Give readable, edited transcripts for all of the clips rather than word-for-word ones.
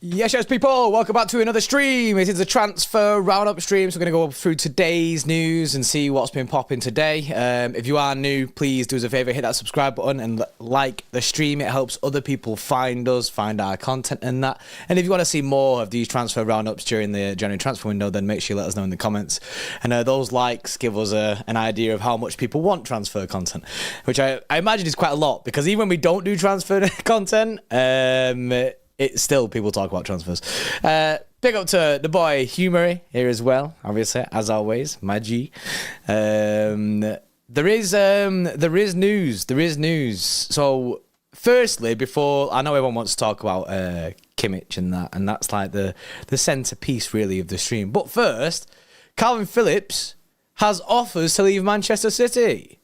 Yes, people, welcome back to another stream. It is a transfer roundup stream, so we're going to go through today's news and see what's been popping today. If you are new, please do us a favour, hit that subscribe button and like the stream. It helps other people find us, find our content and that. And if you want to see more of these transfer roundups during the January transfer window, then make sure you let us know in the comments. And those likes give us an idea of how much people want transfer content, which I imagine is quite a lot, because even when we don't do transfer content, it's still people talk about transfers. Big up to the boy Humory here as well, obviously, as always, my G. There is news. So, firstly, before I know everyone wants to talk about Kimmich and that's like the centerpiece really of the stream. But first, Calvin Phillips has offers to leave Manchester City.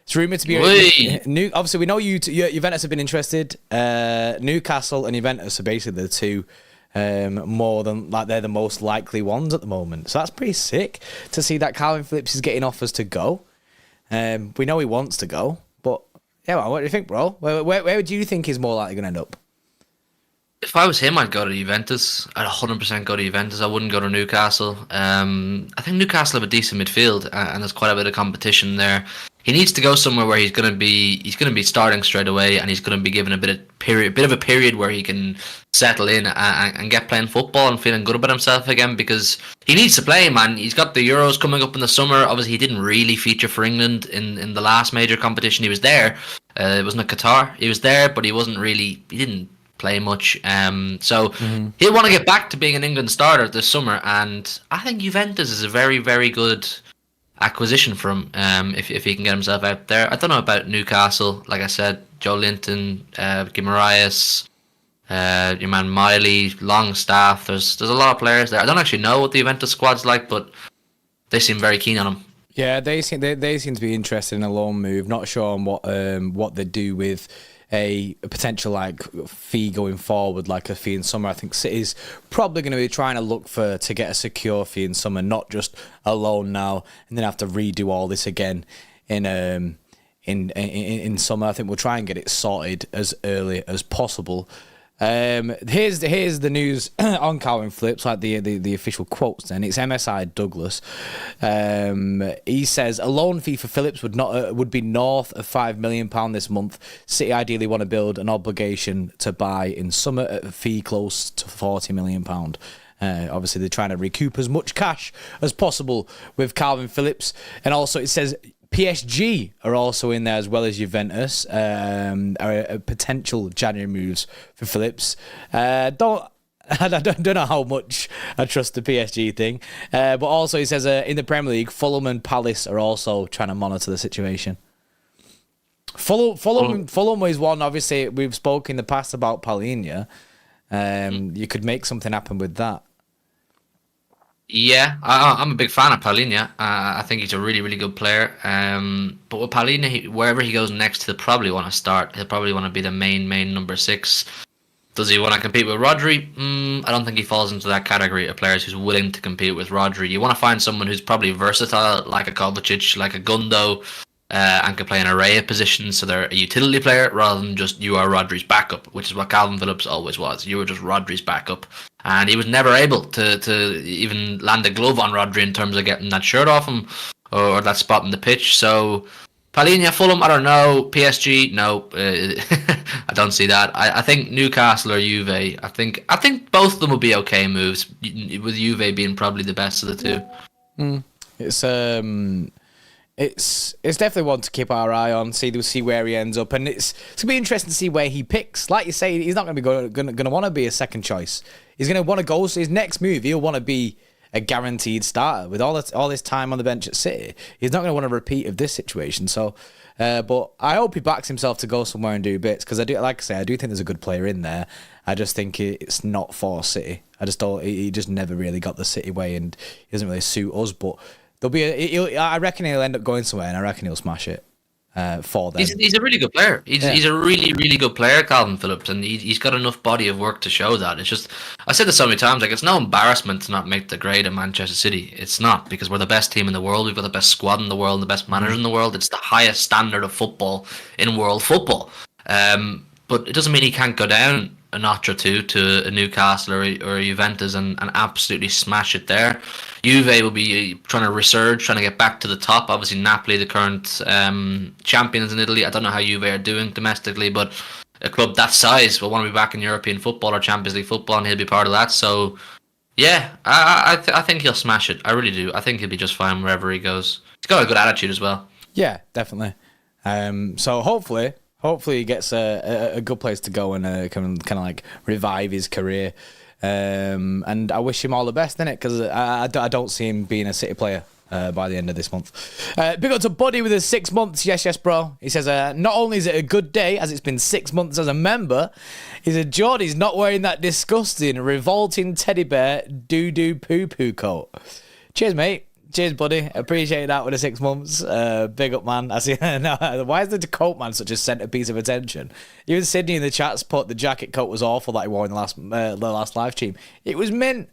It's rumoured to be new. Obviously, we know Juventus have been interested. Newcastle and Juventus are basically the two more than like they're the most likely ones at the moment. So that's pretty sick to see that Calvin Phillips is getting offers to go. We know he wants to go, but yeah, well, what do you think, bro? Where do you think he's more likely going to end up? If I was him, I'd go to Juventus. I'd 100% go to Juventus. I wouldn't go to Newcastle. I think Newcastle have a decent midfield, and there's quite a bit of competition there. He needs to go somewhere where he's going to be starting straight away, and he's going to be given a bit of a period where he can settle in and get playing football and feeling good about himself again, because he needs to play, man. He's got the Euros coming up in the summer. Obviously, he didn't really feature for England in the last major competition. He was there. It wasn't at Qatar. He was there, but he didn't play much. So he'll want to get back to being an England starter this summer, and I think Juventus is a very, very good acquisition for him if he can get himself out there. I don't know about Newcastle. Like I said, Joe Linton, Guimaraes, your man Miley, Longstaff. There's a lot of players there. I don't actually know what the Juventus squad's like, but they seem very keen on him. Yeah, they seem to be interested in a loan move. Not sure on what they do with a potential like fee going forward, like a fee in summer. I think City's probably going to be trying to look to get a secure fee in summer, not just a loan now and then have to redo all this again in summer. I think we'll try and get it sorted as early as possible. Here's the news on Calvin Phillips, like the official quotes. Then it's MSI Douglas. He says a loan fee for Phillips would be north of £5 million this month. City ideally want to build an obligation to buy in summer at a fee close to £40 million. Obviously, they're trying to recoup as much cash as possible with Calvin Phillips, and also it says PSG are also in there as well as Juventus, are potential January moves for Phillips. I don't know how much I trust the PSG thing, but also he says in the Premier League, Fulham and Palace are also trying to monitor the situation. Fulham is one. Obviously, we've spoken in the past about Palhinha. You could make something happen with that. Yeah, I'm a big fan of Palhinha. I think he's a really, really good player. But with Palhinha, wherever he goes next, he'll probably want to start. He'll probably want to be the main number 6. Does he want to compete with Rodri? I don't think he falls into that category of players who's willing to compete with Rodri. You want to find someone who's probably versatile, like a Kovacic, like a Gundo, and can play an array of positions, so they're a utility player rather than just you are Rodri's backup, which is what Calvin Phillips always was. You were just Rodri's backup, and he was never able to even land a glove on Rodri in terms of getting that shirt off him or that spot in the pitch. So Palhinha, Fulham, I don't know. PSG, no, I don't see that. I think Newcastle or Juve. I think both of them will be okay moves, with Juve being probably the best of the two. It's definitely one to keep our eye on, see where he ends up, and it's gonna be interesting to see where he picks. Like you say, he's not gonna be gonna want to be a second choice. He's gonna want to go. So his next move, he'll want to be a guaranteed starter with all this time on the bench at City. He's not gonna want to repeat of this situation. So, but I hope he backs himself to go somewhere and do bits, because I do think there's a good player in there. I just think it's not for City. I just don't. He just never really got the City way, and he doesn't really suit us, but. I reckon he'll end up going somewhere, and I reckon he'll smash it for them. He's a really good player. He's a really, really good player, Calvin Phillips, and he's got enough body of work to show that. It's just, I said this so many times, like, it's no embarrassment to not make the grade in Manchester City. It's not, because we're the best team in the world. We've got the best squad in the world, the best manager in the world. It's the highest standard of football in world football. But it doesn't mean he can't go down a notch or two to a Newcastle or a Juventus and absolutely smash it there. Juve will be trying to resurge, trying to get back to the top. Obviously, Napoli, the current champions in Italy. I don't know how Juve are doing domestically, but a club that size will want to be back in European football or Champions League football, and he'll be part of that. So, yeah, I think he'll smash it. I really do. I think he'll be just fine wherever he goes. He's got a good attitude as well. Yeah, definitely. So hopefully he gets a good place to go and kind of like revive his career. And I wish him all the best in it, because I don't see him being a City player by the end of this month. Big up to Buddy with his 6 months. Yes, bro. He says, not only is it a good day, as it's been 6 months as a member, he said, Geordie's not wearing that disgusting, revolting teddy bear doo-doo poo-poo coat. Cheers, mate. Cheers, buddy. Appreciate that with the 6 months. Big up, man. I see. No, why is the coat man such a centerpiece of attention? Even Sydney in the chats put the jacket coat was awful that he wore in the last live stream. It was mint.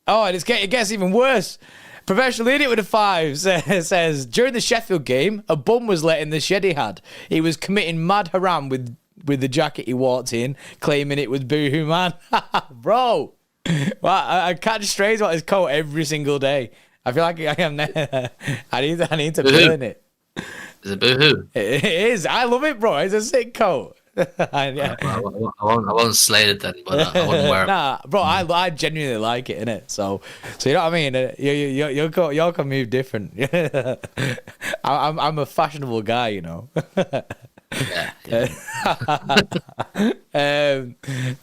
Oh, and it gets even worse. Professional idiot with a 5 says, during the Sheffield game, a bum was let in the shed he had. He was committing mad haram with the jacket he walked in, claiming it was Boohoo Man. Bro, well, I catch strays about his coat every single day. I feel like I am. I need to feel in it. Is it Boohoo? It is. I love it, bro. It's a sick coat. Yeah. I won't slate it then, but I wouldn't wear it. Nah, bro. I genuinely like it, innit? So you know what I mean? Y'all can move different. I'm a fashionable guy, you know. Yeah.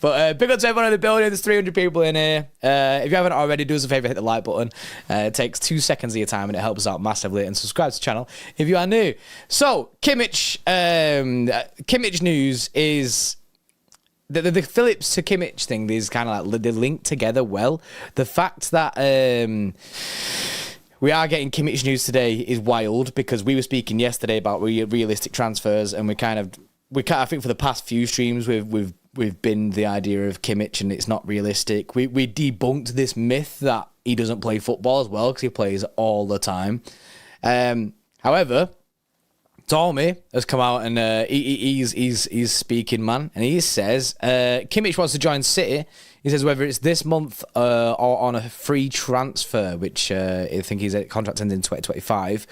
But big up to everyone in the building. There's 300 people in here. If you haven't already, do us a favor, hit the like button. It takes 2 seconds of your time and it helps us out massively. And subscribe to the channel if you are new. So Kimmich news is the Phillips to Kimmich thing. These kind of like they link together well. The fact that we are getting Kimmich news today is wild, because we were speaking yesterday about realistic transfers, and we kind of I think for the past few streams we've been the idea of Kimmich and it's not realistic. We debunked this myth that he doesn't play football as well, because he plays all the time. However, Tommy has come out and he's speaking, man, and he says Kimmich wants to join City. He says whether it's this month or on a free transfer, which I think his contract ends in 2025.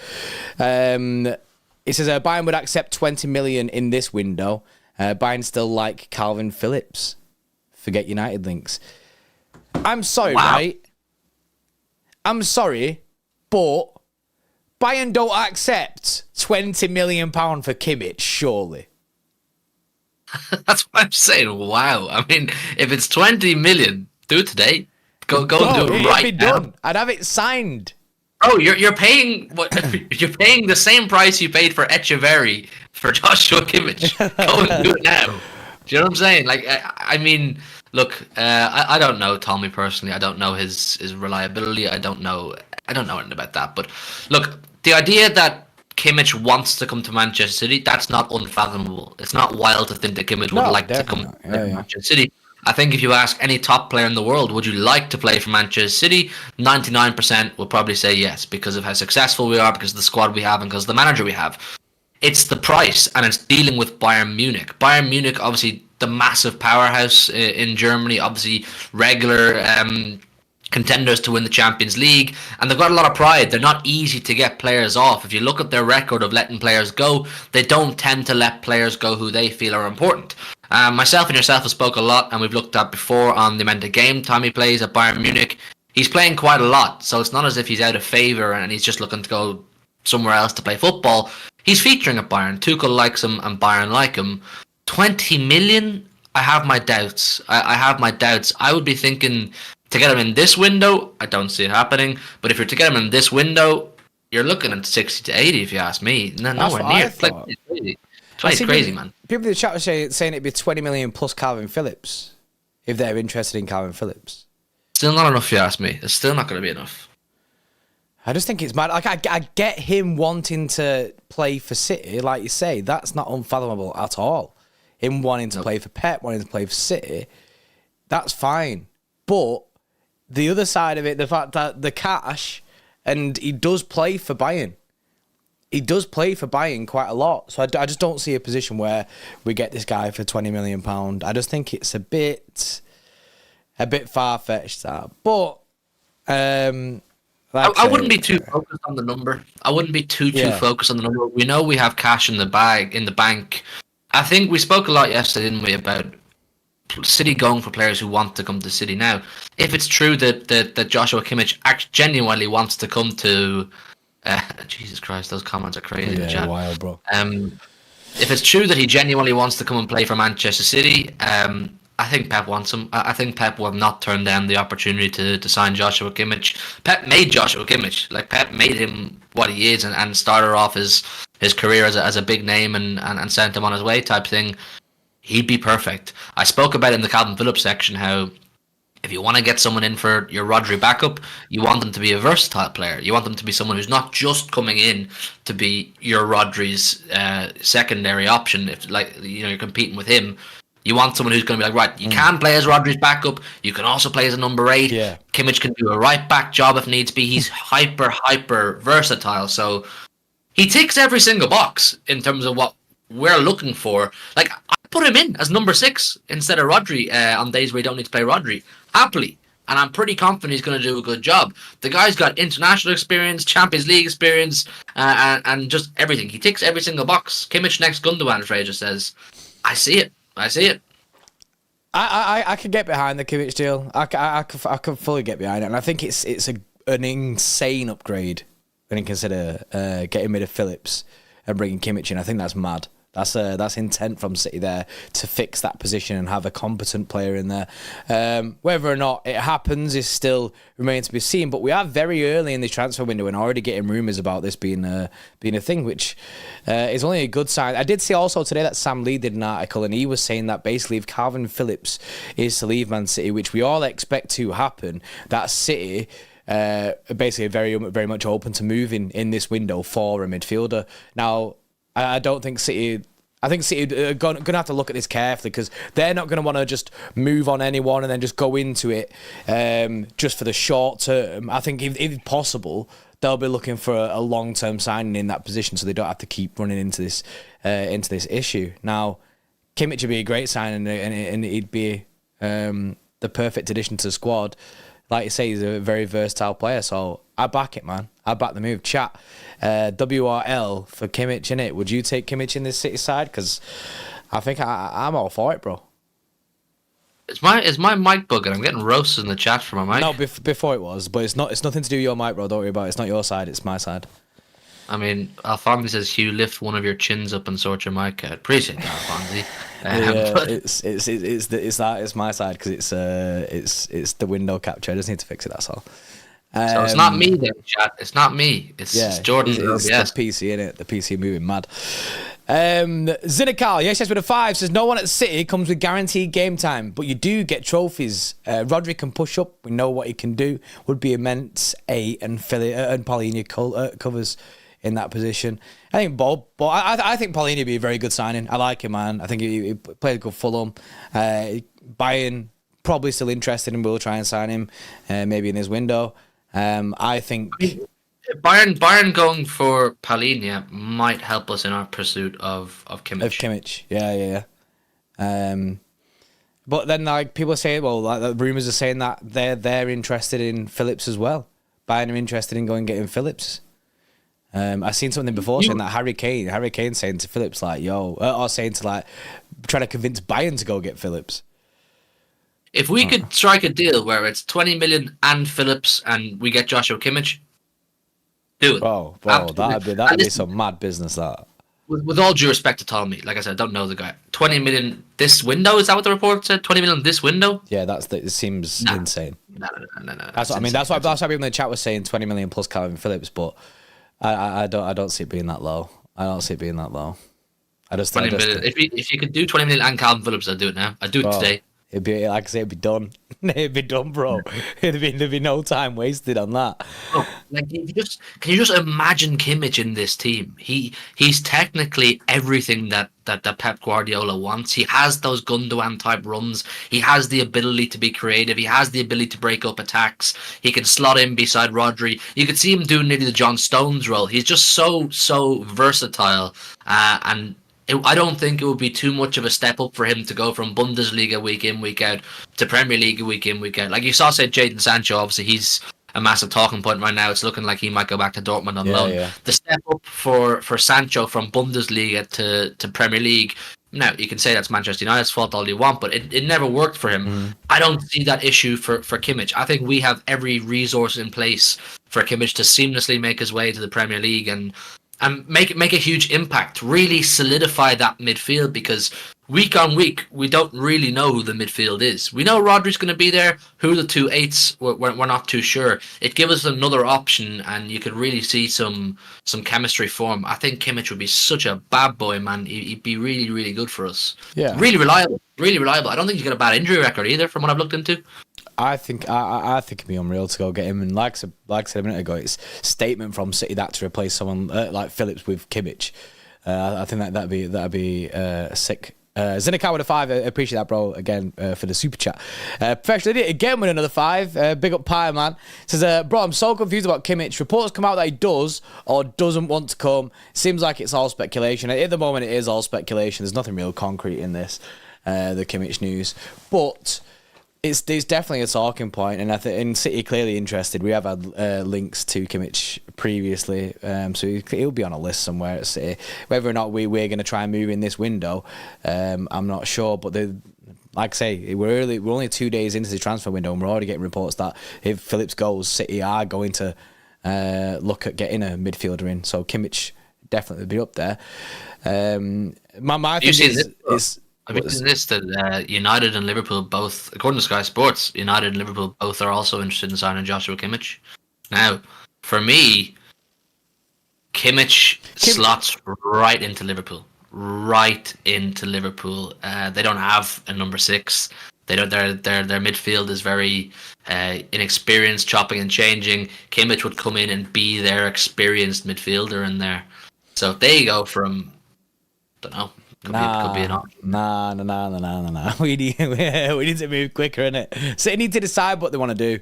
He says Bayern would accept 20 million in this window. Bayern still like Calvin Phillips. Forget United links. I'm sorry, right? I'm sorry, but Bayern don't accept £20 million for Kimmich, surely. That's what I'm saying. Wow. I mean, if it's 20 million, do it today. Go and do it right now. Done. I'd have it signed. Oh, you're paying what? You're paying the same price you paid for Echeverry for Joshua Kimmich. Go and do it now. Do you know what I'm saying? Like, I mean, look, I don't know Tommy personally. I don't know his reliability. I don't know anything about that. But look, the idea that Kimmich wants to come to Manchester City, that's not unfathomable. It's not wild to think that Kimmich would like to come to Manchester City. I think if you ask any top player in the world, would you like to play for Manchester City? 99% will probably say yes, because of how successful we are, because of the squad we have, and because of the manager we have. It's the price, and it's dealing with Bayern Munich. Bayern Munich, obviously, the massive powerhouse in Germany, obviously regular contenders to win the Champions League, and they've got a lot of pride. They're not easy to get players off. If you look at their record of letting players go, they don't tend to let players go who they feel are important. Myself and yourself have spoke a lot, and we've looked at before on the amount of game Tommy plays at Bayern Munich. He's playing quite a lot, so it's not as if he's out of favour and he's just looking to go somewhere else to play football. He's featuring at Bayern. Tuchel likes him and Bayern like him. 20 million? I have my doubts. I have my doubts. I would be thinking to get him in this window, I don't see it happening. But if you're to get him in this window, you're looking at 60 to 80 if you ask me. Nowhere near. It's crazy, man. People in the chat were saying it'd be 20 million plus Calvin Phillips if they're interested in Calvin Phillips. Still not enough if you ask me. It's still not going to be enough. I just think it's mad. Like I get him wanting to play for City, like you say. That's not unfathomable at all. Him wanting to play for Pep, wanting to play for City, that's fine. But the other side of it, the fact that the cash, and he does play for Bayern. he does play for Bayern quite a lot. So I just don't see a position where we get this guy for £20 million. I just think it's a bit far-fetched, that. But I wouldn't be too focused on the number. I wouldn't be too focused on the number. We know we have cash in the bank. I think we spoke a lot yesterday, didn't we, about City going for players who want to come to City. Now, if it's true that Joshua Kimmich genuinely wants to come to, Jesus Christ, those comments are crazy in the chat. Wild, bro. If it's true that he genuinely wants to come and play for Manchester City, I think Pep wants him. I think Pep will not turn down the opportunity to sign Joshua Kimmich. Pep made Joshua Kimmich. Like, Pep made him what he is and started off his career as a big name and sent him on his way type thing. He'd be perfect. I spoke about in the Calvin Phillips section how if you want to get someone in for your Rodri backup, you want them to be a versatile player. You want them to be someone who's not just coming in to be your Rodri's secondary option. If you're competing with him, you want someone who's going to be like, right, you can play as Rodri's backup. You can also play as a number 8. Yeah. Kimmich can do a right back job if needs be. He's hyper versatile. So he ticks every single box in terms of what we're looking for. Like, I put him in as number 6 instead of Rodri on days where you don't need to play Rodri. Happily. And I'm pretty confident he's going to do a good job. The guy's got international experience, Champions League experience, and just everything. He ticks every single box. Kimmich next Gundogan, Fraser says. I see it. I could get behind the Kimmich deal. I could fully get behind it. And I think it's an insane upgrade when you consider getting rid of Phillips and bringing Kimmich in. I think that's mad. That's intent from City there to fix that position and have a competent player in there. Whether or not it happens is still remains to be seen. But we are very early in the transfer window and already getting rumours about this being a thing, which is only a good sign. I did see also today that Sam Lee did an article and he was saying that basically if Calvin Phillips is to leave Man City, which we all expect to happen, that City basically very very much open to moving in this window for a midfielder. Now, I don't think City. I think City are going to have to look at this carefully because they're not going to want to just move on anyone and then just go into it just for the short term. I think if possible, they'll be looking for a long-term signing in that position so they don't have to keep running into this issue. Now, Kimmich would be a great signing and he'd be the perfect addition to the squad. Like you say, he's a very versatile player, so I back it, man. I back the move. Chat, WRL for Kimmich, innit? Would you take Kimmich in this City side? Because I think I'm all for it, bro. Is my mic bugging? I'm getting roasted in the chat for my mic. No, before it was, but it's nothing to do with your mic, bro. Don't worry about it. It's not your side, it's my side. I mean, Alfonsi says, Hugh, lift one of your chins up and sort your mic out. Appreciate that, Alfonsi. It's my side because it's the window capture. I just need to fix it. That's all. So it's not me then, chat. It's not me. It's Jordan. It's the PC, innit? The PC moving mad. Zinakal, yes, with a 5 says no one at City comes with guaranteed game time, but you do get trophies. Rodri can push up. We know what he can do. Would be immense. And Paulinho covers in that position. I think Bob, but I think Paulinho would be a very good signing. I like him, man. I think he played a good Fulham. Bayern probably still interested and will try and sign him maybe in his window. I think Bayern going for Paulinho might help us in our pursuit of Kimmich. Yeah. But then like people say, well, like the rumours are saying that they're interested in Phillips as well. Bayern are interested in going and getting Phillips. I seen something before saying that Harry Kane saying to Phillips like, yo, or saying to like trying to convince Bayern to go get Phillips. If we could strike a deal where it's 20 million and Phillips and we get Joshua Kimmich, do it. Bro, that'd be some mad business, that. With all due respect to Tommy, like I said, I don't know the guy. 20 million this window, is that what the report said? 20 million this window? Yeah, it seems insane. No. That's what I mean. That's why people in the chat was saying 20 million plus Calvin Phillips, but I don't see it being that low. I just 20 million. If you could do 20 million and Calvin Phillips, I'd do it now. I'd do it today. It'd be, like I say, it'd be done. It'd be done, bro. There'd be no time wasted on that. Oh, like can you just imagine Kimmich in this team? He's technically everything that Pep Guardiola wants. He has those Gundogan type runs. He has the ability to be creative. He has the ability to break up attacks. He can slot in beside Rodri. You could see him doing nearly the John Stones role. He's just so versatile, and I don't think it would be too much of a step up for him to go from Bundesliga week in, week out to Premier League week in, week out. Like you saw, say, Jadon Sancho, obviously he's a massive talking point right now. It's looking like he might go back to Dortmund on loan. Yeah. The step up for Sancho from Bundesliga to Premier League, now you can say that's Manchester United's fault all you want, but it never worked for him. I don't see that issue for Kimmich. I think we have every resource in place for Kimmich to seamlessly make his way to the Premier League and make a huge impact, really solidify that midfield, because week on week we don't really know who the midfield is. We know Rodri's going to be there. Who the 2 8s, we're not too sure. It gives us another option, and you could really see some chemistry form. I think Kimmich would be such a bad boy, man. He'd be really, really good for us. Yeah, really reliable, really reliable. I don't think he's got a bad injury record either, from what I've looked into. I think it'd be unreal to go get him, and like I said a minute ago, it's statement from City that to replace someone like Phillips with Kimmich. I think that'd be sick. Zinnikar with a 5. Appreciate that, bro. Again for the super chat. Professional Idiot again with another 5. Big up Pie, man. Says, bro, I'm so confused about Kimmich. Reports come out that he does or doesn't want to come. Seems like it's all speculation. At the moment, it is all speculation. There's nothing real concrete in this, the Kimmich news, but It's definitely a talking point, and I think in City clearly interested. We have had links to Kimmich previously, so he'll be on a list somewhere at City. Whether or not we're going to try and move in this window, I'm not sure. But like I say, we're only 2 days into the transfer window, and we're already getting reports that if Phillips goes, City are going to look at getting a midfielder in. So Kimmich definitely be up there. My thing is. Have you seen this, that United and Liverpool both, according to Sky Sports, United and Liverpool both are also interested in signing Joshua Kimmich? Now, for me, Kimmich slots right into Liverpool. Right into Liverpool. They don't have a number 6. They don't. Their midfield is very inexperienced, chopping and changing. Kimmich would come in and be their experienced midfielder in there. So if they go from, don't know. Could be an option. Nah. We need to move quicker, innit? So they need to decide what they want to do.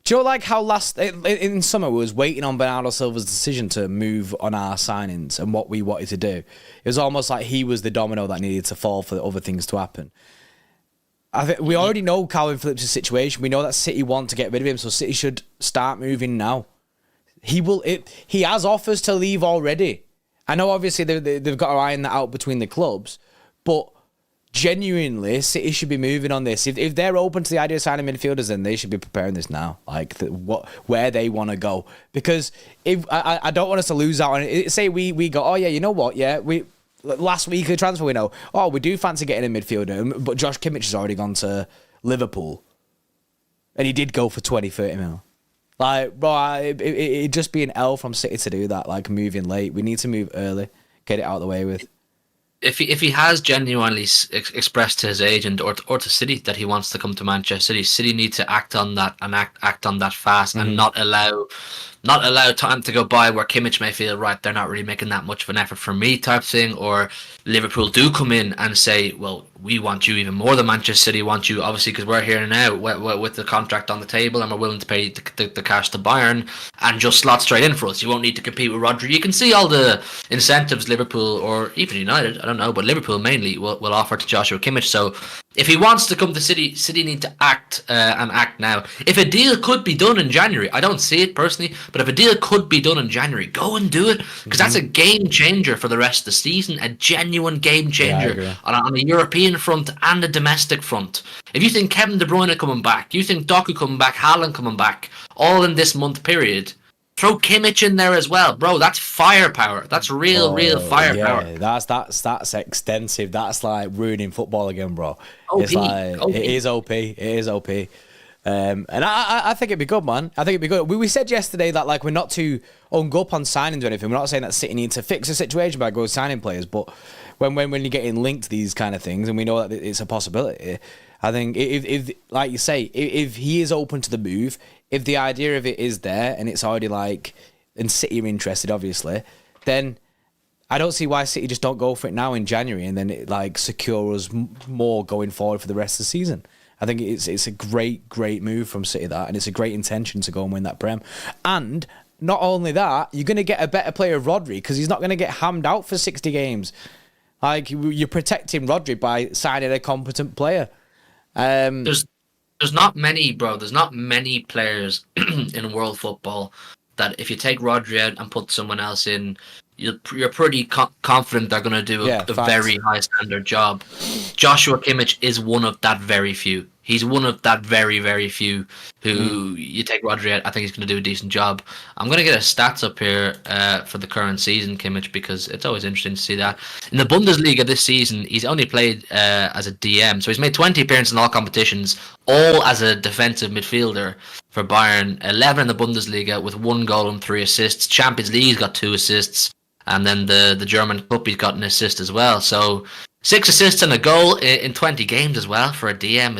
Do you know, like how in summer we was waiting on Bernardo Silva's decision to move on our signings and what we wanted to do? It was almost like he was the domino that needed to fall for the other things to happen. I think we already know Calvin Phillips' situation. We know that City want to get rid of him, so City should start moving now. He has offers to leave already. I know, obviously, they've got to iron that out between the clubs, but genuinely, City should be moving on this. If they're open to the idea of signing midfielders, then they should be preparing this now, like where they want to go. Because if I don't want us to lose out on it. Say we go, oh yeah, you know what? Yeah, last week of the transfer window, oh, we do fancy getting a midfielder, but Josh Kimmich has already gone to Liverpool, and he did go for 20-30 mil. Like, bro, it'd just be an L from City to do that, like moving late. We need to move early, get it out of the way with. If he has genuinely expressed to his agent or to City that he wants to come to Manchester City need to act on that and act on that fast and not allow time to go by where Kimmich may feel, right, they're not really making that much of an effort for me type thing, or Liverpool do come in and say, well, we want you even more than Manchester City want you, obviously, because we're here now with the contract on the table and we're willing to pay the cash to Bayern and just slot straight in for us. You won't need to compete with Rodri. You can see all the incentives Liverpool, or even United, I don't know, but Liverpool mainly will offer to Joshua Kimmich. So if he wants to come to City, City need to act and act now. If a deal could be done in January, I don't see it personally, but if a deal could be done in January, go and do it, because that's a game changer for the rest of the season, a genuine game changer on the European front and the domestic front. If you think Kevin De Bruyne coming back, you think Doku coming back, Haaland coming back, all in this month period, throw Kimmich in there as well, bro. That's firepower. That's real firepower. Yeah, that's extensive. That's like ruining football again, bro. OP, it's like OP. It is OP. And I think it'd be good, man. I think it'd be good. We said yesterday that like we're not too hung up on signings or anything. We're not saying that City need to fix the situation by going signing players, but when you're getting linked to these kind of things, and we know that it's a possibility. I think if like you say, if he is open to the move, if the idea of it is there and it's already like, and City are interested, obviously, then I don't see why City just don't go for it now in January and then it like secure us more going forward for the rest of the season. I think it's a great move from City, that, and it's a great intention to go and win that Prem. And not only that, you're going to get a better player, Rodri, because he's not going to get hammed out for 60 games. Like, you're protecting Rodri by signing a competent player. There's not many, bro. There's not many players in world football that if you take Rodri out and put someone else in, you're pretty confident they're going to do a very high standard job. Joshua Kimmich is one of that very few. He's one of that very, very few who you take Rodri out, I think he's going to do a decent job. I'm going to get his stats up here for the current season, Kimmich, because it's always interesting to see that. In the Bundesliga this season, he's only played as a DM. So he's made 20 appearances in all competitions, all as a defensive midfielder for Bayern. 11 in the Bundesliga with 1 goal and 3 assists. Champions League, he's got 2 assists. And then the German Cup, he's got an assist as well. So 6 assists and a goal in 20 games as well for a DM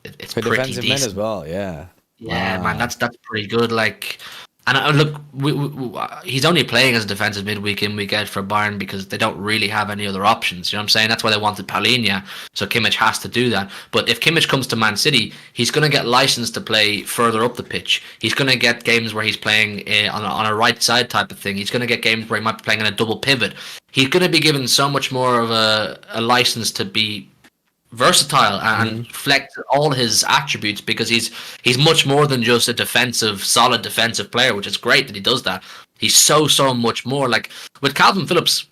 it's for pretty defensive decent. men as well, yeah. Yeah, man, that's pretty good. Like, and look, he's only playing as a defensive mid week in, week out for Bayern because they don't really have any other options. You know what I'm saying? That's why they wanted Palhinha, so Kimmich has to do that. But if Kimmich comes to Man City, he's going to get licensed to play further up the pitch. He's going to get games where he's playing on a right side type of thing. He's going to get games where he might be playing in a double pivot. He's going to be given so much more of a license to be versatile and flex all his attributes because he's much more than just a solid defensive player, which is great that he does that. He's so much more. Like with Calvin Phillips,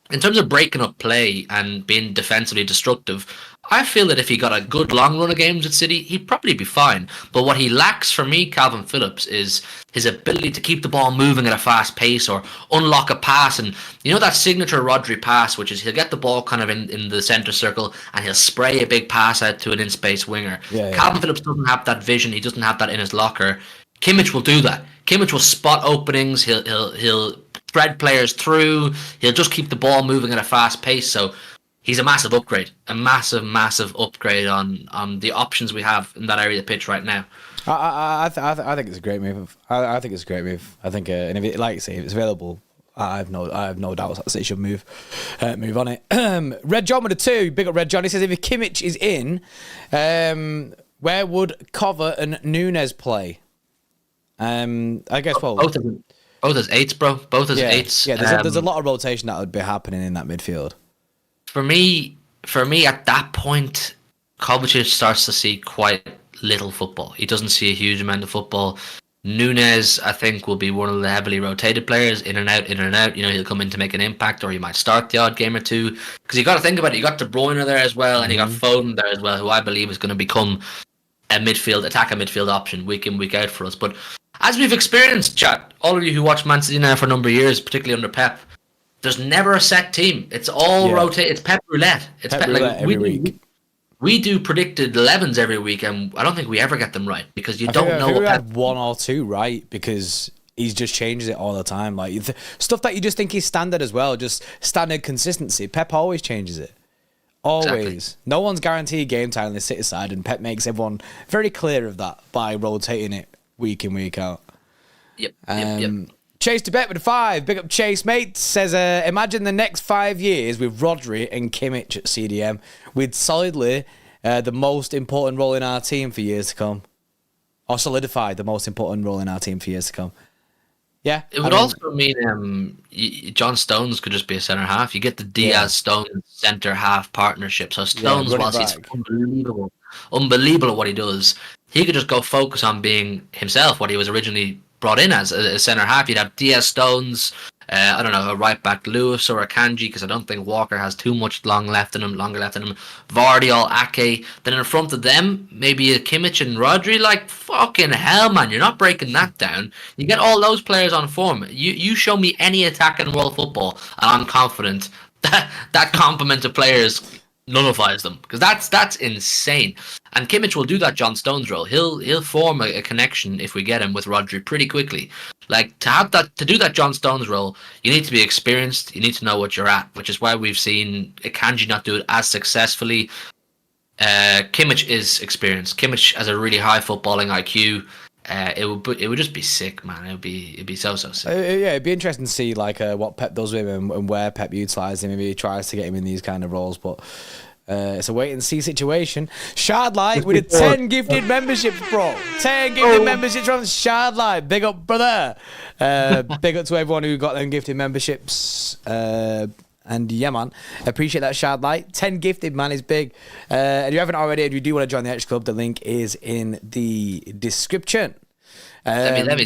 in terms of breaking up play and being defensively destructive, I feel that if he got a good long run of games at City, he'd probably be fine. But what he lacks for me, Calvin Phillips, is his ability to keep the ball moving at a fast pace or unlock a pass. And you know that signature Rodri pass, which is he'll get the ball kind of in the centre circle and he'll spray a big pass out to an in-space winger. Yeah. Calvin Phillips doesn't have that vision. He doesn't have that in his locker. Kimmich will do that. Kimmich will spot openings. He'll thread players through. He'll just keep the ball moving at a fast pace. So he's a massive upgrade, a massive upgrade on the options we have in that area of the pitch right now. I think it's a great move. I think it's a great move. I think, and if it, like you say, if it's available, I have no doubts that City should move on it. Red John with a 2, big up Red John. He says if Kimmich is in, where would Cover and Nunes play? I guess both as 8s, bro. Both as 8s. Yeah, there's a lot of rotation that would be happening in that midfield. For me, at that point, Kovacic starts to see quite little football. He doesn't see a huge amount of football. Nunes, I think, will be one of the heavily rotated players, in and out. You know, he'll come in to make an impact, or he might start the odd game or two. Because you got to think about it. You got De Bruyne there as well, and you got Foden there as well, who I believe is going to become a midfield option week in, week out for us. But as we've experienced, chat, all of you who watch Man City now for a number of years, particularly under Pep, there's never a set team. It's all rotate. It's Pep roulette. It's Pep roulette every week. We do predicted 11s every week, and I don't think we ever get them right because I don't know. We had 1 or 2 right because he just changes it all the time. Like stuff that you just think is standard as well, just standard consistency. Pep always changes it. Always. Exactly. No one's guaranteed game time on the City side, and Pep makes everyone very clear of that by rotating it week in, week out. Yep. Chase to bet with a 5. Big up Chase, mate. Says, imagine the next 5 years with Rodri and Kimmich at CDM with solidly the most important role in our team for years to come. Or solidify the most important role in our team for years to come. Yeah. It would also mean John Stones could just be a centre half. You get the Diaz-Stones centre half partnership. So Stones, whilst he's unbelievable what he does, he could just go focus on being himself, what he was originally brought in as a centre half. You'd have Diaz-Stones, I don't know, a right back Lewis or a Kanji, because I don't think Walker has too much longer left in him. Vardy, Ake. Then in front of them, maybe a Kimmich and Rodri. Like, fucking hell, man, you're not breaking that down. You get all those players on form. You show me any attack in world football, and I'm confident that complement of players nullifies them, because that's insane. And Kimmich will do that John Stones role. He'll form a connection if we get him with Rodri pretty quickly. Like to do that John Stones role, you need to be experienced. You need to know what you're at, which is why we've seen Akanji not do it as successfully. Kimmich is experienced. Kimmich has a really high footballing IQ. It would just be sick, man. It'd be so sick. Yeah, it'd be interesting to see like what Pep does with him and where Pep utilises him. Maybe he tries to get him in these kind of roles, but it's a wait and see situation. Shardlight with a 10 gifted memberships, bro. 10 gifted memberships from Shardlight. Big up, brother. Big up to everyone who got them gifted memberships. And yeah, man, appreciate that, Shardlight. 10 gifted, man, is big. And if you haven't already, if you do want to join the Xtra Club, the link is in the description. Let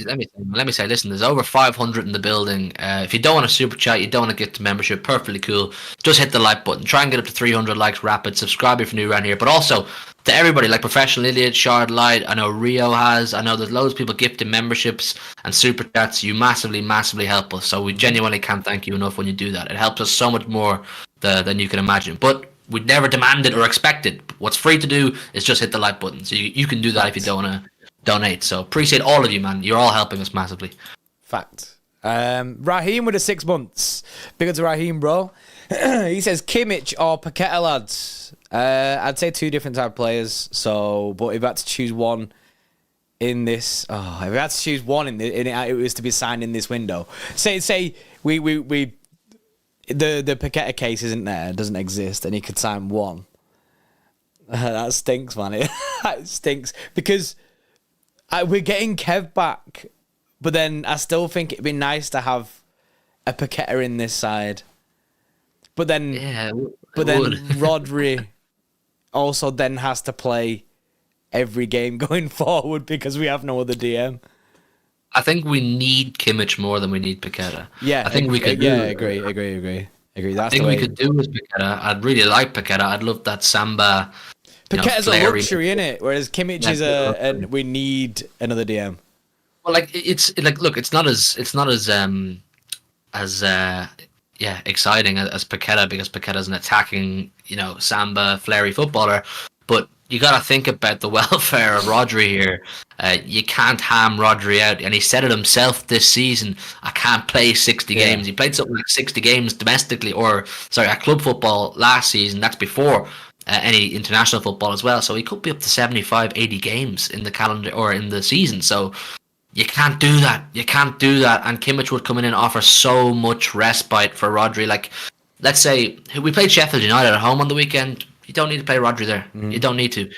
me say, listen, there's over 500 in the building. If you don't want to super chat, you don't want to get the membership, perfectly cool. Just hit the like button. Try and get up to 300 likes rapid. Subscribe if you're new around here. But also to everybody, like Professional Idiot, Shard Light, I know Rio has. I know there's loads of people gifting memberships and super chats. You massively, massively help us. So we genuinely can't thank you enough when you do that. It helps us so much more than you can imagine. But we'd never demand it or expect it. What's free to do is just hit the like button. So you can do that if you don't want to donate. So appreciate all of you, man. You're all helping us massively. Fact. Raheem with the 6 months. Big up to Raheem, bro. He says Kimmich or Paqueta, lads. I'd say two different type of players. So, but if I had to choose one in this, if I had to choose one it was to be signed in this window. Say we the Paqueta case isn't there, doesn't exist, and he could sign one. That stinks, man. It stinks because we're getting Kev back, but then I still think it'd be nice to have a Paqueta in this side. But then, Rodri also then has to play every game going forward because we have no other DM. I think we need Kimmich more than we need Paqueta. Yeah, I think we could. Yeah, agree. That's I think we could do with Paqueta. I'd really like Paqueta. I'd love that Samba. Paqueta's a luxury, innit? Whereas Kimmich is and we need another DM. Well, like look, it's not as exciting as Paqueta, because Paqueta's an attacking, Samba, flary footballer. But you got to think about the welfare of Rodri here. You can't ham Rodri out, and he said it himself this season. I can't play 60 games. He played something like 60 games domestically, at club football last season. That's before any international football as well. So he could be up to 75, 80 games in the calendar or in the season. So you can't do that. And Kimmich would come in and offer so much respite for Rodri. Like, let's say we played Sheffield United at home on the weekend. You don't need to play Rodri there. Mm-hmm. You don't need to.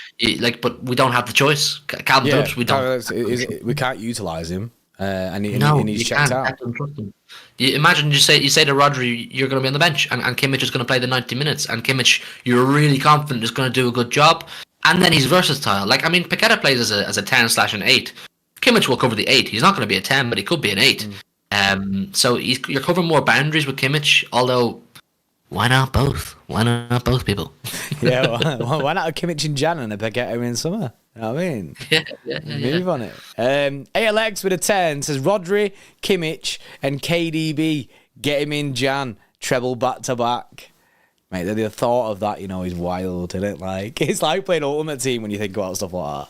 But we don't have the choice. Calvin Phillips, we don't. We can't utilise him, and he's checked out. You imagine you say to Rodri, you're going to be on the bench, and Kimmich is going to play the 90 minutes, and Kimmich, you're really confident is going to do a good job, and then he's versatile. Like, I mean, Paqueta plays as a 10/an 8. Kimmich will cover the 8. He's not going to be a 10, but he could be an 8. So you're covering more boundaries with Kimmich, although why not both? Why not both people? Yeah, why not a Kimmich in Jan and a Paqueta in summer? You know what I mean? Move on it. ALX with a 10 says Rodri, Kimmich, and KDB. Get him in Jan. Treble back to back. Mate, the thought of that, is wild, isn't it? Like, it's like playing Ultimate Team when you think about stuff like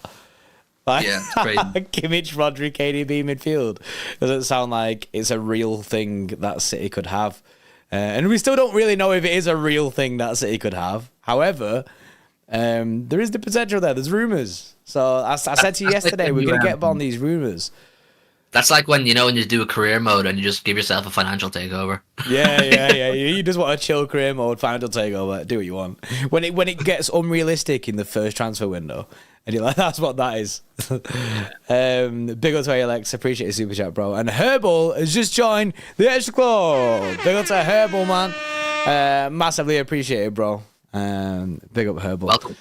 that. It's crazy. Kimmich, Rodri, KDB midfield. Doesn't sound like it's a real thing that City could have. And we still don't really know if it is a real thing that City could have. However, there is the potential there. There's rumours. So I said to you yesterday, we're going to get on these rumours. That's like when you do a career mode and you just give yourself a financial takeover. Yeah. You just want a chill career mode, financial takeover. Do what you want. When it gets unrealistic in the first transfer window, and you're like, that's what that is. Big up to Alex. Appreciate your super chat, bro. And Herbal has just joined the Xtra Club. Big up to Herbal, man. Massively appreciate it, bro. Big up Herbal. Welcome.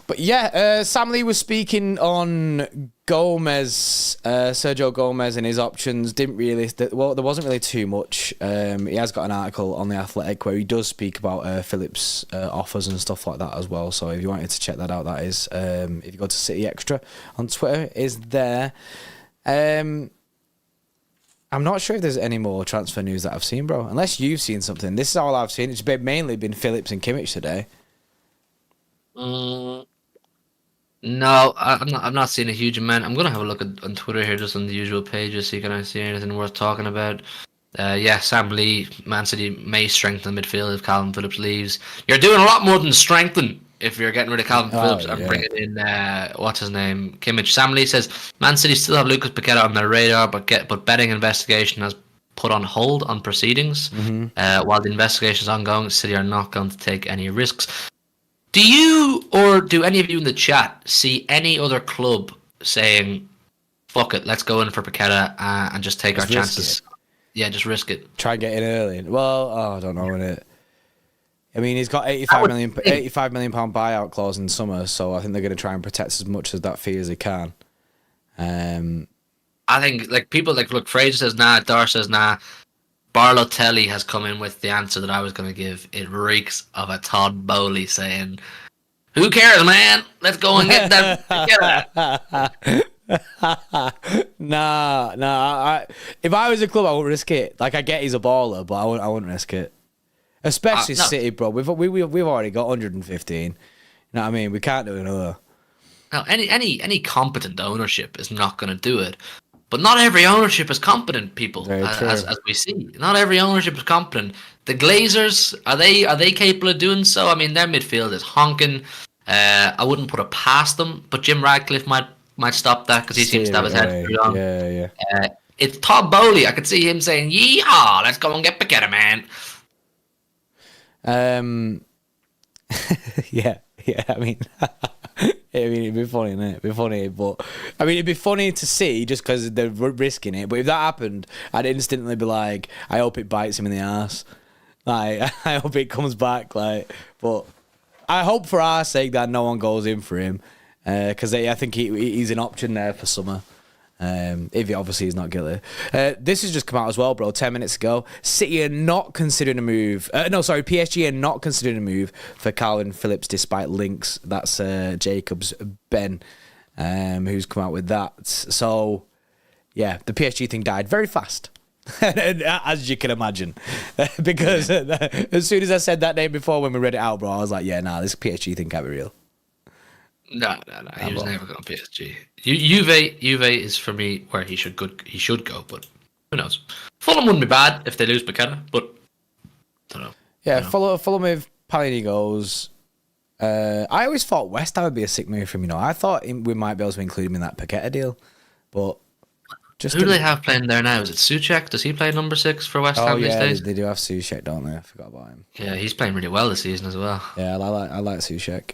But yeah, Sam Lee was speaking on Gomez, Sergio Gomez and his options. There wasn't really too much. He has got an article on The Athletic where he does speak about PHILLIP's offers and stuff like that as well. So if you wanted to check that out, that is, if you go to City Extra on Twitter, is there. I'm not sure if there's any more transfer news that I've seen, bro. Unless you've seen something. This is all I've seen. It's mainly been PHILLIP and Kimmich today. Mm, no, I'm not seeing a huge amount. I'm gonna have a look on Twitter here, just on the usual pages, see can I see anything worth talking about. Yeah, Sam Lee, Man City may strengthen the midfield if Calvin Phillips leaves. You're doing a lot more than strengthen if you're getting rid of Calvin Phillips and bringing in what's his name, Kimmich. Sam Lee says Man City still have Lucas Paqueta on their radar, but betting investigation has put on hold on proceedings. While the investigation is ongoing, City are not going to take any risks. Do you or do any of you in the chat see any other club saying, "Fuck it, let's go in for Paqueta and just take our chances"? Yeah, just risk it. Try and get in early. Well, I don't know, innit? I mean, he's got 85 million pound buyout clause in summer, so I think they're going to try and protect as much of that fee as they can. I think like people look. Fraser says nah. Dar says nah. Barlotelli has come in with the answer that I was going to give. It reeks of a Todd Bowley saying, "Who cares, man? Let's go and get that." Nah. If I was a club, I wouldn't risk it. Like, I get he's a baller, but I wouldn't risk it. Especially City, bro. We've already got 115. You know what I mean? We can't do another. Now, any competent ownership is not going to do it. But not every ownership is competent, people, as we see. Not every ownership is competent. The Glazers, are they capable of doing so? I mean, their midfield is honking. I wouldn't put it past them, but Jim Radcliffe might stop that because he seems to have his head screwed on. Yeah. It's Todd Bowley. I could see him saying, "Yeehaw, let's go and get Paqueta, man." Yeah. I mean, it'd be funny, innit? It'd be funny, but I mean, it'd be funny to see just because they're risking it. But if that happened, I'd instantly be like, I hope it bites him in the ass. Like, I hope it comes back. Like, but I hope for our sake that no one goes in for him, because I think he's an option there for summer. If he obviously is not guilty. This has just come out as well, bro. 10 minutes ago, City are not considering a move. PSG are not considering a move for Calvin Phillips despite links. That's Jacobs Ben, who's come out with that. So, yeah, the PSG thing died very fast, as you can imagine, because as soon as I said that name before when we read it out, bro, I was like, yeah, nah, this PSG thing can't be real. No. He was never going to PSG. Juve is for me where he should go, but who knows? Fulham wouldn't be bad if they lose Paqueta, but I don't know. Yeah, Fulham with Palini goes. I always thought West Ham would be a sick move for him. I thought we might be able to include him in that Paqueta deal, but who do they have playing there now? Is it Souček? Does he play number 6 for West Ham these days? They do have Souček, don't they? I forgot about him. Yeah, he's playing really well this season as well. Yeah, I like Souček.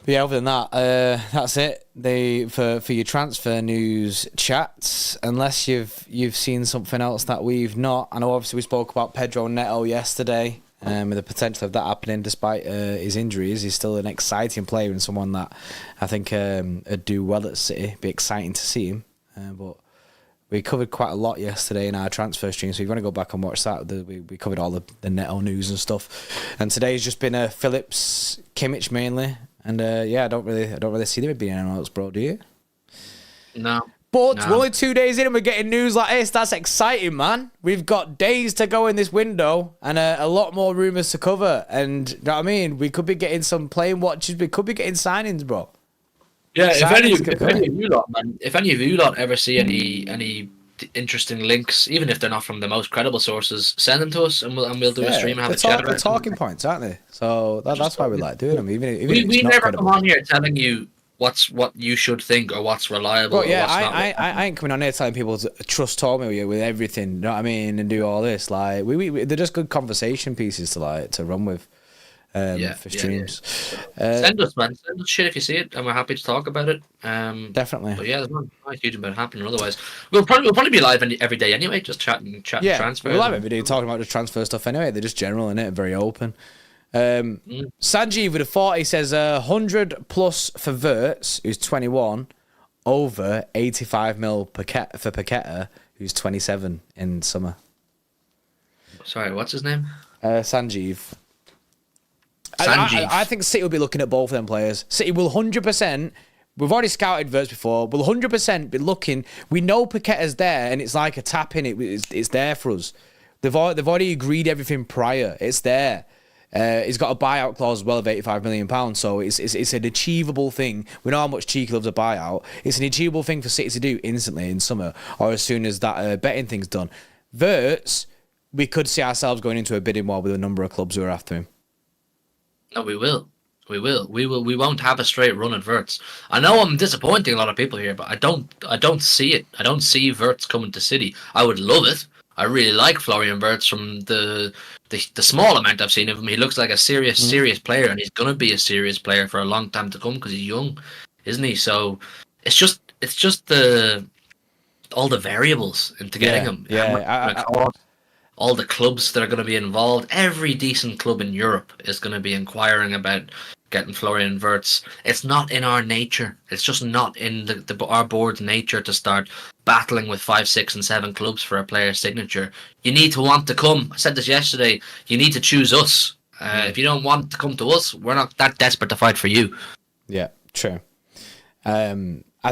But yeah, other than that, that's it. For your transfer news chats. Unless you've seen something else that we've not. I know obviously we spoke about Pedro Neto yesterday, with the potential of that happening despite his injuries. He's still an exciting player and someone that I think would do well at City. Be exciting to see him. But we covered quite a lot yesterday in our transfer stream, so if you want to go back and watch that, we covered all the Neto news and stuff. And today's just been Phillips, Kimmich mainly. And I don't really see there being anyone else, bro. Do you? No. But we're only 2 days in and we're getting news like this. That's exciting, man. We've got days to go in this window and a lot more rumours to cover. And you know what I mean? We could be getting some playing watches. We could be getting signings, bro. Yeah, if any of you lot ever see any interesting links, even if they're not from the most credible sources, send them to us and we'll do a stream and have a chat about them. Talking points, aren't they? So that's why we like doing them. Even if we never credible. Come on here telling you what you should think or what's reliable. Well, yeah, I ain't coming on here telling people to trust Tommy with everything. You know what I mean? And do all this. Like they're just good conversation pieces to run with. For streams. Send us shit if you see it, and we're happy to talk about it. Definitely. But yeah, there's not a huge amount happening otherwise. We'll probably be live every day anyway, just chatting transfers. We're live every day talking about just transfer stuff anyway. They're just general, innit? Very open. Sanjeev with a 40 says 100 plus for Wirtz, who's 21, over 85 mil for Paqueta, who's 27 in summer. Sorry, what's his name? Sanjeev. I think City will be looking at both of them players. City will 100% we've already scouted Verts before. We'll 100% be looking. We know Paqueta's there, and it's like a tap in. It's there for us. They've already agreed everything prior. It's there. He's got a buyout clause as well of £85 million, so it's an achievable thing. We know how much Cheeky loves a buyout. It's an achievable thing for City to do instantly in summer, or as soon as that betting thing's done. Verts, we could see ourselves going into a bidding war with a number of clubs who are after him. No, we will. We won't have a straight run at Verts. I know I'm disappointing a lot of people here, but I don't see it. I don't see Verts coming to City. I would love it. I really like Florian Verts from the small amount I've seen of him. He looks like a serious player, and he's gonna be a serious player for a long time to come because he's young, isn't he? So it's just all the variables into getting him. Yeah, all the clubs that are going to be involved. Every decent club in Europe is going to be inquiring about getting Florian Wirtz. It's not in our nature. It's just not in our board's nature to start battling with 5, 6, and 7 clubs for a player's signature. You need to want to come. I said this yesterday. You need to choose us. If you don't want to come to us, we're not that desperate to fight for you. Yeah, true. I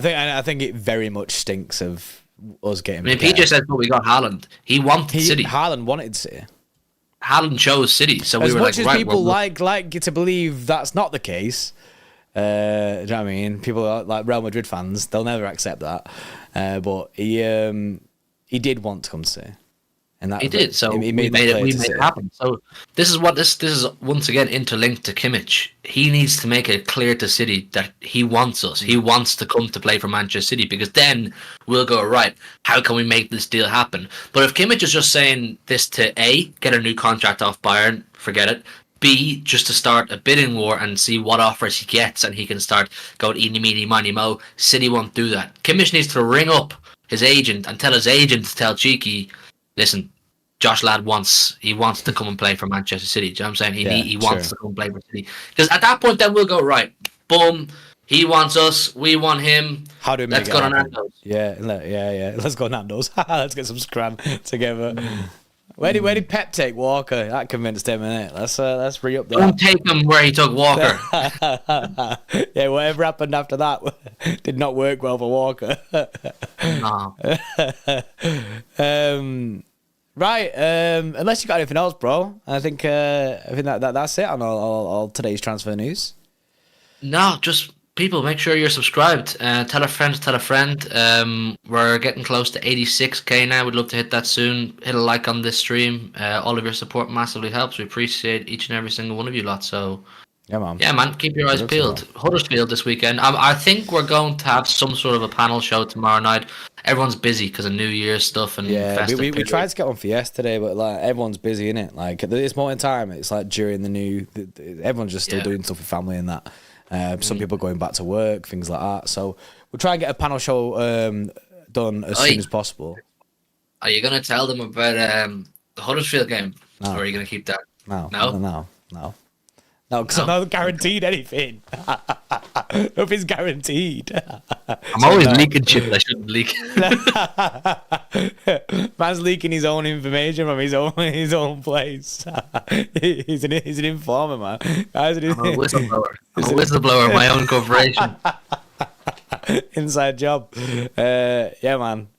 think it very much stinks of us getting. I mean, PJ said, "But we got Haaland. He wanted City. Haaland wanted City. Haaland chose City." So we were like, as much as people like to believe that's not the case. Do you know what I mean? People like Real Madrid fans, they'll never accept that. But he did want to come to City. And that he did, so we made it happen. So this is once again interlinked to Kimmich. He needs to make it clear to City that he wants us. He wants to come to play for Manchester City, because then we'll go, right, how can we make this deal happen? But if Kimmich is just saying this to A, get a new contract off Bayern, forget it. B, just to start a bidding war and see what offers he gets, and he can start going eeny, meeny, miny, mo. City won't do that. Kimmich needs to ring up his agent and tell his agent to tell Cheeky, listen, Josh Ladd wants to come and play for Manchester City. Do you know what I'm saying? He wants to come and play for City. Because at that point, then we'll go, right, boom, he wants us, we want him. How do we Let's go to Nando's. Yeah. Let's go to Nando's. Let's get some scran together. Where did Pep take Walker? That convinced him, innit? Let's re up there. Don't take him where he took Walker. Yeah, whatever happened after that did not work well for Walker. No. Right, unless you got anything else, bro. I think that's it on all today's transfer news. No, just people, make sure you're subscribed. Tell a friend. We're getting close to 86k now. We'd love to hit that soon. Hit a like on this stream. All of your support massively helps. We appreciate each and every single one of you lot. So yeah, man. Keep your eyes peeled. Huddersfield this weekend. I think we're going to have some sort of a panel show tomorrow night. Everyone's busy because of New Year's stuff and we tried to get one for yesterday, but like everyone's busy, innit? Like at this moment in time, it's like during everyone's just still doing stuff with family and that. Some people going back to work, things like that. So we'll try and get a panel show done as soon as possible. Are you going to tell them about the Huddersfield game, or are you going to keep that? No, because I'm not guaranteed anything. Nothing's guaranteed. I'm always leaking shit that I shouldn't leak. Man's leaking his own information from his own place. He's an informer, man. I'm a whistleblower. I'm a whistleblower in my own corporation. Inside job. Yeah, man.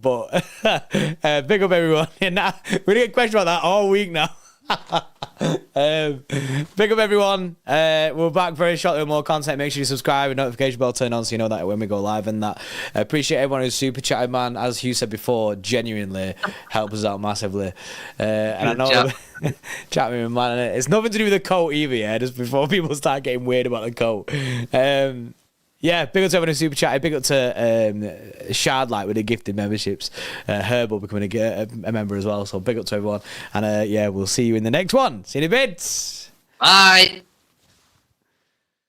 But big up everyone. We're gonna get a question about that all week now. Big up everyone. We're back very shortly with more content. Make sure you subscribe and notification bell turn on so you know that when we go live, and that. Appreciate everyone who's super chatted, man. As Hugh said before, genuinely helps us out massively. And I know chat with me, man. It's nothing to do with the coat either, yeah, just before people start getting weird about the coat. Yeah, big up to everyone who's super chatted. Big up to Shardlight with the gifted memberships. Herbal becoming a member as well. So big up to everyone. And yeah, we'll see you in the next one. See you in a bit. Bye.